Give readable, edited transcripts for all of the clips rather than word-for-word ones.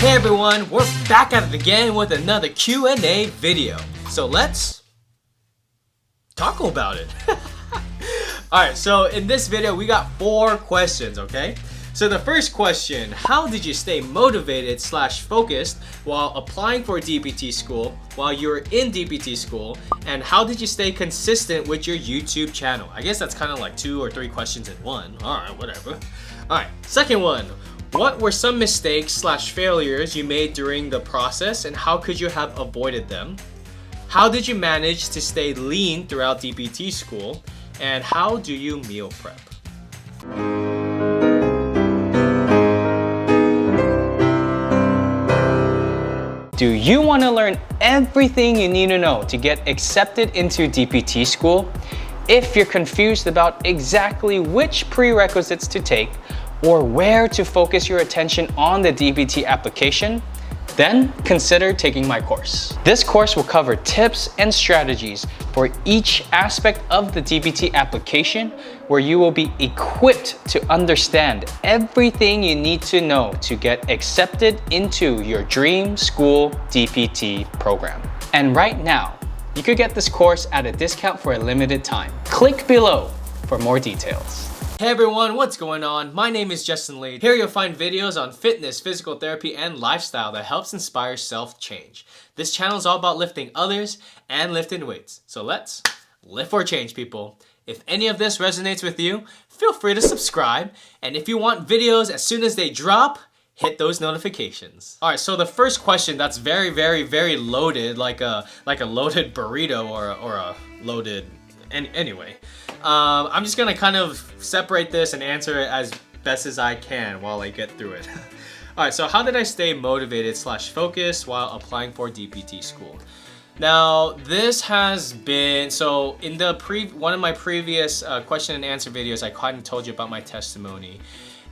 Hey everyone, we're back at it again with another Q&A video. So let's talk about it. Alright, so in this video we got 4 questions, okay? So the first question, how did you stay motivated / focused while applying for DPT school while you were in DPT school? And how did you stay consistent with your YouTube channel? I guess that's kind of like 2 or 3 questions in one. Alright, whatever. Alright, second one. What were some mistakes / failures you made during the process and how could you have avoided them? How did you manage to stay lean throughout DPT school? And how do you meal prep? Do you want to learn everything you need to know to get accepted into DPT school? If you're confused about exactly which prerequisites to take or where to focus your attention on the DPT application, then consider taking my course. This course will cover tips and strategies for each aspect of the DPT application, where you will be equipped to understand everything you need to know to get accepted into your dream school DPT program. And right now, you could get this course at a discount for a limited time. Click below for more details. Hey everyone, what's going on? My name is Justin Lee. Here you'll find videos on fitness, physical therapy, and lifestyle that helps inspire self-change. This channel is all about lifting others and lifting weights. So let's lift for change, people. If any of this resonates with you, feel free to subscribe. And if you want videos as soon as they drop, hit those notifications. All right, so the first question that's very loaded, like a loaded burrito or a loaded, anyway. I'm just gonna kind of separate this and answer it as best as I can while I get through it. Alright, so how did I stay motivated / focused while applying for DPT school? Now, this has been, so in the one of my previous question and answer videos, I kind of told you about my testimony.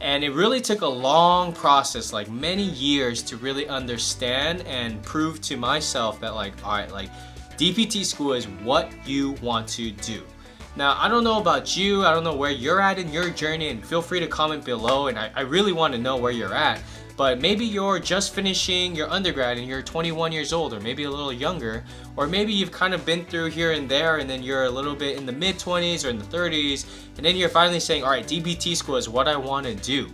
And it really took a long process, like many years, to really understand and prove to myself that alright, DPT school is what you want to do. Now, I don't know about you, I don't know where you're at in your journey, and feel free to comment below, and I really want to know where you're at. But maybe you're just finishing your undergrad and you're 21 years old, or maybe a little younger, or maybe you've kind of been through here and there and then you're a little bit in the mid-20s or in the 30s, and then you're finally saying, alright, DPT school is what I want to do.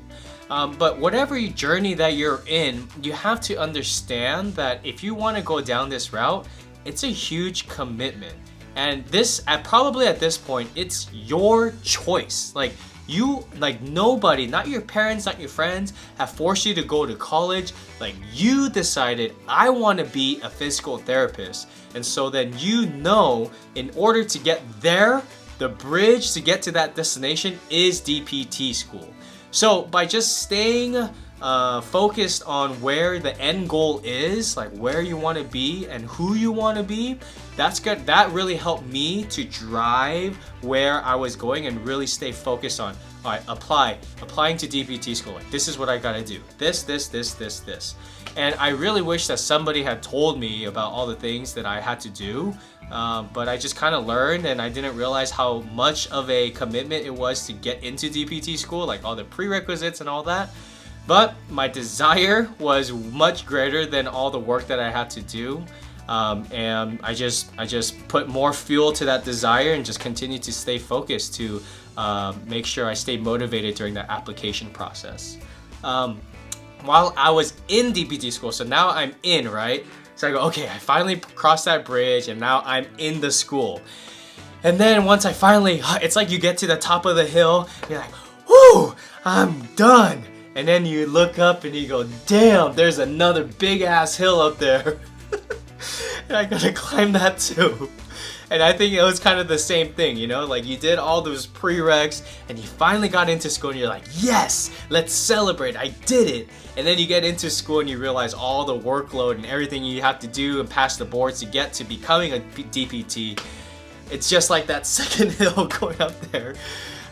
But whatever journey that you're in, you have to understand that if you want to go down this route, it's a huge commitment. And probably at this point, it's your choice. Nobody, not your parents, not your friends, have forced you to go to college. You decided, I want to be a physical therapist. And so then in order to get there, the bridge to get to that destination is DPT school. So by just staying focused on where the end goal is, like where you want to be and who you want to be, that's good. That really helped me to drive where I was going and really stay focused on, all right, applying to DPT school. This is what I gotta do. This. And I really wish that somebody had told me about all the things that I had to do, but I just kind of learned, and I didn't realize how much of a commitment it was to get into DPT school, like all the prerequisites and all that. But my desire was much greater than all the work that I had to do. And I just put more fuel to that desire and just continued to stay focused to make sure I stayed motivated during the application process. While I was in DPT school, so now I'm in, right? So I go, okay, I finally crossed that bridge and now I'm in the school. And then once I finally, it's like you get to the top of the hill, you're like, whoo, I'm done. And then you look up and you go, damn, there's another big ass hill up there. And I gotta climb that too. And I think it was kind of the same thing, you know? Like you did all those prereqs and you finally got into school and you're like, yes, let's celebrate, I did it. And then you get into school and you realize all the workload and everything you have to do and pass the boards to get to becoming a DPT. It's just like that second hill going up there.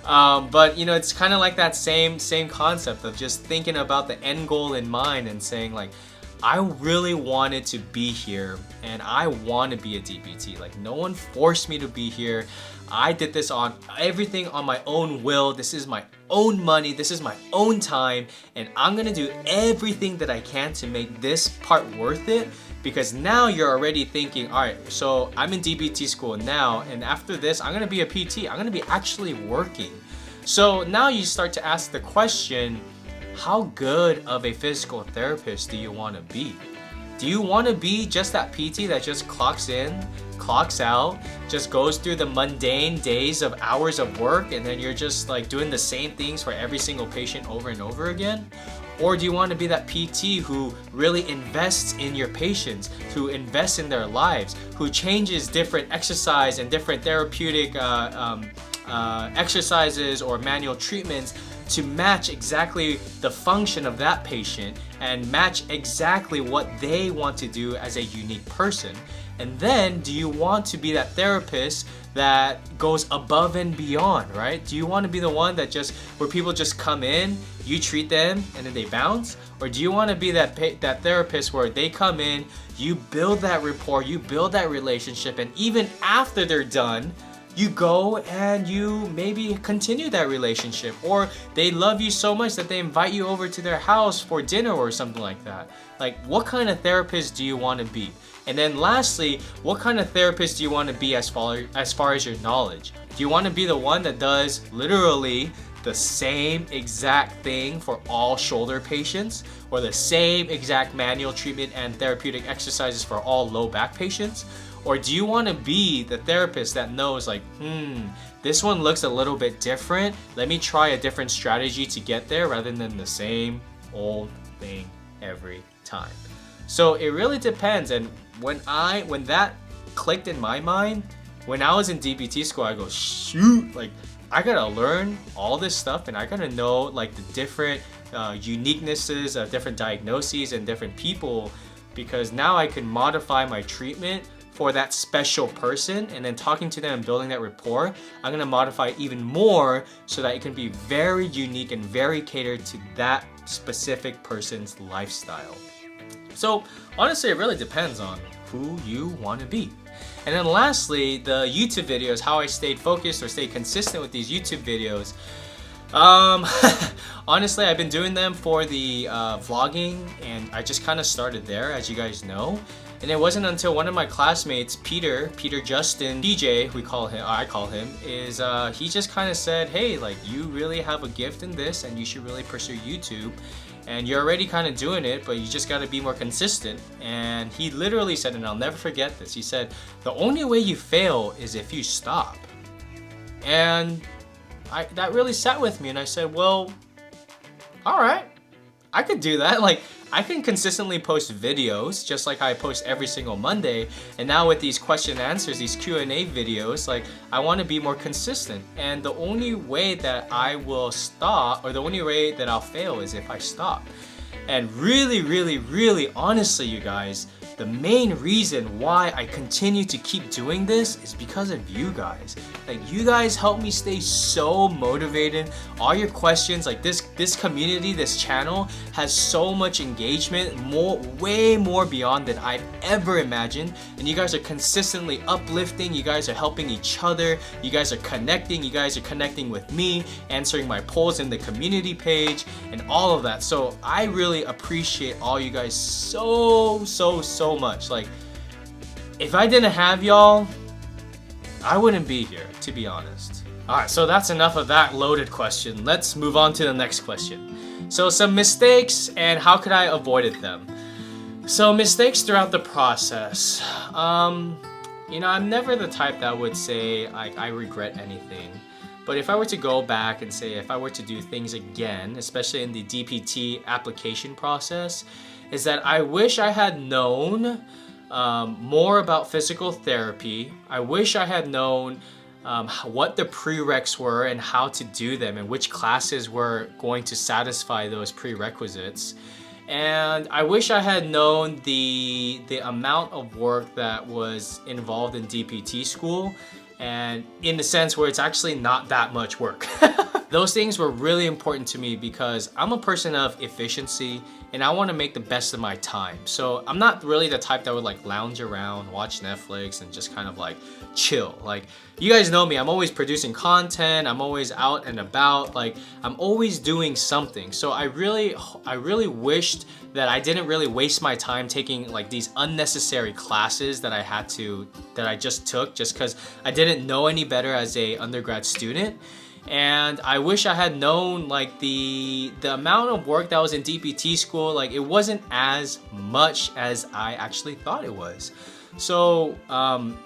But you know, it's kind of like that same concept of just thinking about the end goal in mind and saying like, I really wanted to be here, and I want to be a DPT. Like, no one forced me to be here. I did this on everything on my own will. This is my own money. This is my own time, and I'm gonna do everything that I can to make this part worth it. Because now you're already thinking, all right, so I'm in DPT school now, and after this, I'm gonna be a PT. I'm gonna be actually working. So now you start to ask the question, how good of a physical therapist do you want to be? Do you want to be just that PT that just clocks in, clocks out, just goes through the mundane days of hours of work, and then you're just like doing the same things for every single patient over and over again? Or do you want to be that PT who really invests in your patients, who invests in their lives, who changes different exercise and different therapeutic exercises or manual treatments to match exactly the function of that patient and match exactly what they want to do as a unique person? And then, do you want to be that therapist that goes above and beyond, right? Do you want to be the one that just, where people just come in, you treat them, and then they bounce? Or do you want to be that therapist where they come in, you build that rapport, you build that relationship, and even after they're done, you go and you maybe continue that relationship, or they love you so much that they invite you over to their house for dinner or something like that? Like, what kind of therapist do you want to be? And then lastly, what kind of therapist do you want to be as far as your knowledge? Do you want to be the one that does literally the same exact thing for all shoulder patients, or the same exact manual treatment and therapeutic exercises for all low back patients? Or do you want to be the therapist that knows, like, this one looks a little bit different, let me try a different strategy to get there rather than the same old thing every time? So it really depends. And when that clicked in my mind, when I was in DPT school, I go, shoot, like, I gotta learn all this stuff, and I gotta know like the different uniquenesses of different diagnoses and different people, because now I can modify my treatment for that special person, and then talking to them and building that rapport, I'm gonna modify even more so that it can be very unique and very catered to that specific person's lifestyle. So honestly, it really depends on who you want to be. And then lastly, the YouTube videos, how I stayed focused or stayed consistent with these YouTube videos. Honestly, I've been doing them for the vlogging, and I just kind of started there, as you guys know. And it wasn't until one of my classmates, Peter Justin, PJ, I call him, is he just kind of said, hey, like, you really have a gift in this, and you should really pursue YouTube. And you're already kind of doing it, but you just got to be more consistent. And he literally said, and I'll never forget this, he said, the only way you fail is if you stop. And that really sat with me, and I said, well, all right, I could do that. Like, I can consistently post videos just like I post every single Monday. And now with these question and answers, these Q&A videos, like, I want to be more consistent. And the only way that I will stop, or the only way that I'll fail, is if I stop. And really, honestly, you guys, the main reason why I continue to keep doing this is because of you guys. Like, you guys help me stay so motivated. All your questions, like this community, this channel has so much engagement, way more beyond than I've ever imagined. And you guys are consistently uplifting. You guys are helping each other. You guys are connecting. You guys are connecting with me, answering my polls in the community page, and all of that. So I really appreciate all you guys so much. Like, if I didn't have y'all, I wouldn't be here, to be honest. Alright, so that's enough of that loaded question. Let's move on to the next question. So, some mistakes and how could I avoid them? So, mistakes throughout the process. You know, I'm never the type that would say I regret anything. But if I were to go back and say, if I were to do things again, especially in the DPT application process, is that I wish I had known more about physical therapy. I wish I had known what the prereqs were and how to do them, and which classes were going to satisfy those prerequisites. And I wish I had known the amount of work that was involved in DPT school, and in the sense where it's actually not that much work. Those things were really important to me because I'm a person of efficiency and I want to make the best of my time. So I'm not really the type that would like lounge around, watch Netflix and just kind of like chill. Like, you guys know me, I'm always producing content, I'm always out and about, like I'm always doing something. So I really wished that I didn't really waste my time taking like these unnecessary classes that I just took just because I didn't know any better as a undergrad student. And I wish I had known like the amount of work that was in DPT school, like it wasn't as much as I actually thought it was. So,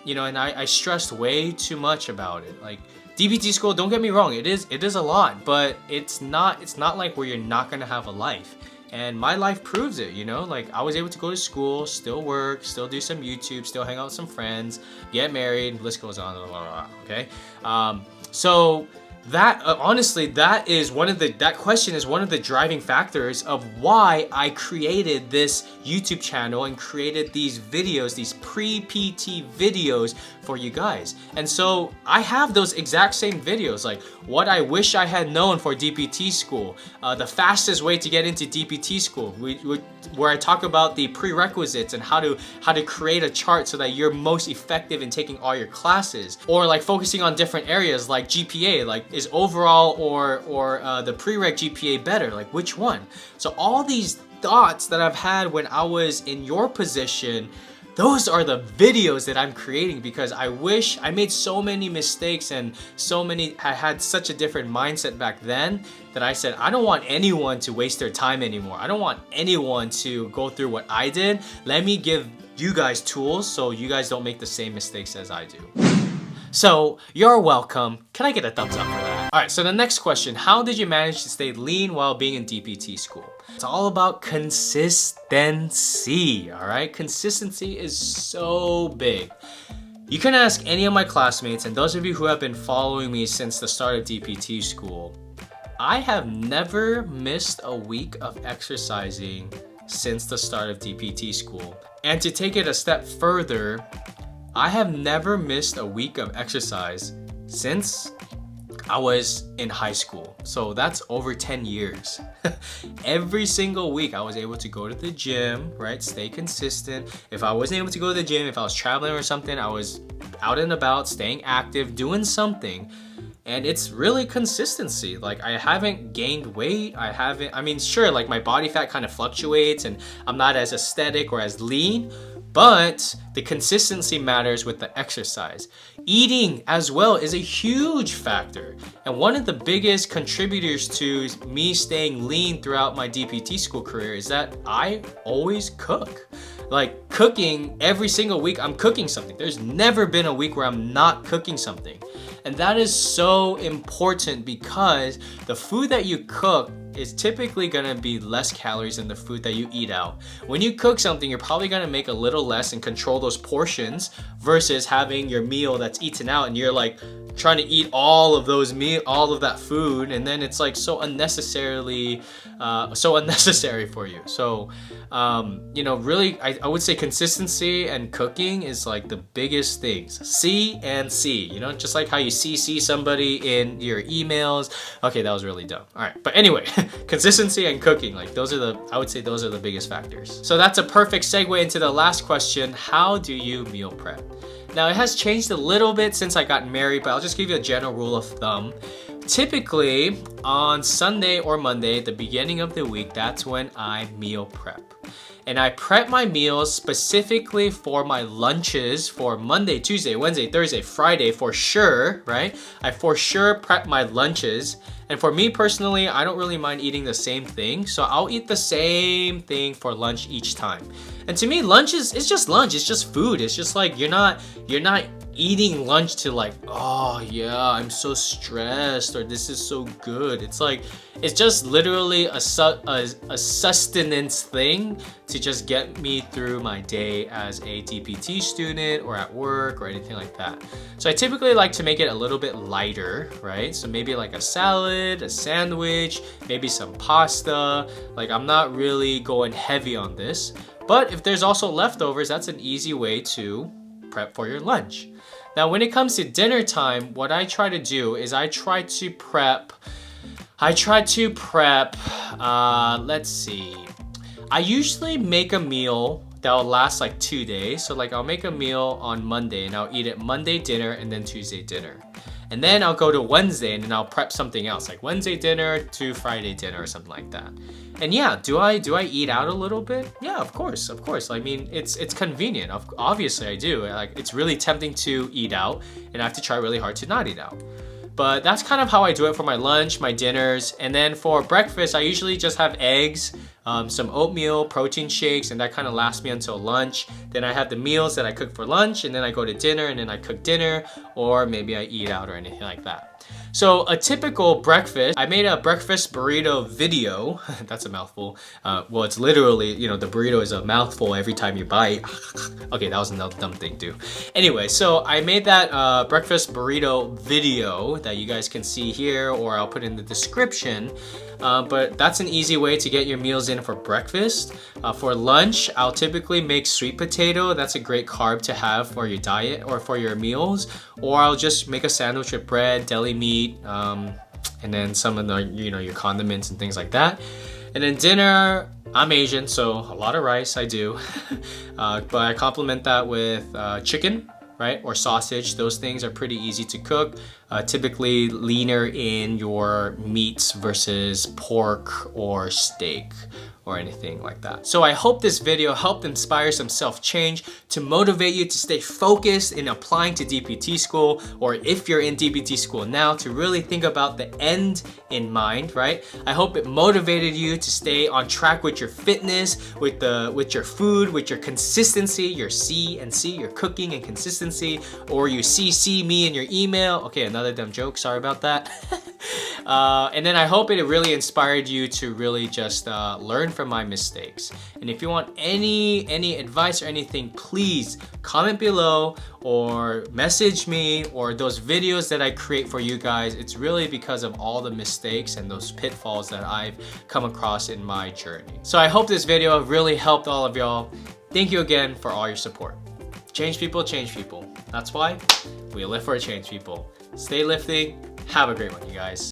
you know, and I stressed way too much about it. Like DPT school, don't get me wrong, it is a lot, but it's not like where you're not gonna have a life. And my life proves it, you know, like I was able to go to school, still work, still do some YouTube, still hang out with some friends, get married, list goes on, blah, blah, blah, okay? So that honestly, that question is one of the driving factors of why I created this YouTube channel and created these videos, these pre-PT videos for you guys. And so I have those exact same videos, like what I wish I had known for DPT school, the fastest way to get into DPT school, where I talk about the prerequisites and how to create a chart so that you're most effective in taking all your classes, or like focusing on different areas like GPA, like is overall or the prereq GPA better, like which one? So all these thoughts that I've had when I was in your position, those are the videos that I'm creating because I wish I made so many mistakes and I had such a different mindset back then that I said, I don't want anyone to waste their time anymore. I don't want anyone to go through what I did. Let me give you guys tools so you guys don't make the same mistakes as I do. So you're welcome. Can I get a thumbs up for that? All right, so the next question, how did you manage to stay lean while being in DPT school? It's all about consistency, all right? Consistency is so big. You can ask any of my classmates, and those of you who have been following me since the start of DPT school, I have never missed a week of exercising since the start of DPT school. And to take it a step further, I have never missed a week of exercise since I was in high school. So that's over 10 years. Every single week I was able to go to the gym, right? Stay consistent. If I wasn't able to go to the gym, if I was traveling or something, I was out and about, staying active, doing something. And it's really consistency. Like I haven't gained weight. I mean, sure, like my body fat kind of fluctuates and I'm not as aesthetic or as lean, but the consistency matters with the exercise. Eating as well is a huge factor. And one of the biggest contributors to me staying lean throughout my DPT school career is that I always cook. Like cooking, every single week I'm cooking something. There's never been a week where I'm not cooking something. And that is so important because the food that you cook is typically gonna be less calories than the food that you eat out. When you cook something, you're probably gonna make a little less and control those portions versus having your meal that's eaten out and you're like trying to eat all of that food, and then it's like so unnecessary for you. So you know, really I would say consistency and cooking is like the biggest things. C and C, you know, just like how you CC somebody in your emails. Okay, that was really dumb. All right, but anyway, consistency and cooking, like I would say those are the biggest factors. So that's a perfect segue into the last question. How do you meal prep? Now it has changed a little bit since I got married, but I'll just give you a general rule of thumb. Typically on Sunday or Monday, the beginning of the week, that's when I meal prep. And I prep my meals specifically for my lunches for Monday, Tuesday, Wednesday, Thursday, Friday for sure, right? I for sure prep my lunches. And for me personally, I don't really mind eating the same thing. So I'll eat the same thing for lunch each time. And to me, lunch it's just lunch. It's just food. It's just like you're not eating lunch to like, oh yeah, I'm so stressed or this is so good. It's like, it's just literally a sustenance thing to just get me through my day as a DPT student or at work or anything like that. So I typically like to make it a little bit lighter, right? So maybe like a salad, a sandwich, maybe some pasta. Like I'm not really going heavy on this. But if there's also leftovers, that's an easy way to prep for your lunch. Now, when it comes to dinner time, what I try to do is I try to prep I try to prep, let's see. I usually make a meal that'll last like 2 days. So like I'll make a meal on Monday and I'll eat it Monday dinner and then Tuesday dinner. And then I'll go to Wednesday and then I'll prep something else, like Wednesday dinner to Friday dinner or something like that. And yeah, do I eat out a little bit? Yeah, of course. I mean, it's convenient. Obviously I do. Like it's really tempting to eat out and I have to try really hard to not eat out. But that's kind of how I do it for my lunch, my dinners. And then for breakfast, I usually just have eggs, some oatmeal, protein shakes, and that kind of lasts me until lunch. Then I have the meals that I cook for lunch, and then I go to dinner, and then I cook dinner, or maybe I eat out or anything like that. So a typical breakfast, I made a breakfast burrito video. That's a mouthful. Well, it's literally, you know, the burrito is a mouthful every time you bite. Okay, that was another dumb thing too. Anyway, so I made that breakfast burrito video that you guys can see here, or I'll put in the description. But that's an easy way to get your meals in for breakfast. For lunch, I'll typically make sweet potato. That's a great carb to have for your diet or for your meals. Or I'll just make a sandwich with bread, deli meat, and then some of the, you know, your condiments and things like that. And then dinner, I'm Asian, so a lot of rice I do. But I complement that with chicken, right? Or sausage. Those things are pretty easy to cook. Typically leaner in your meats versus pork or steak or anything like that. So I hope this video helped inspire some self-change to motivate you to stay focused in applying to DPT school, or if you're in DPT school now, to really think about the end in mind, right? I hope it motivated you to stay on track with your fitness, with your food, with your consistency, your C&C, your cooking and consistency, or you CC me in your email. Okay, another dumb joke, sorry about that. And then I hope it really inspired you to really just learn from my mistakes. And if you want any advice or anything, please comment below or message me, or those videos that I create for you guys. It's really because of all the mistakes and those pitfalls that I've come across in my journey. So I hope this video really helped all of y'all. Thank you again for all your support. Change people, change people. That's why we live for a change, people. Stay lifting. Have a great one, you guys.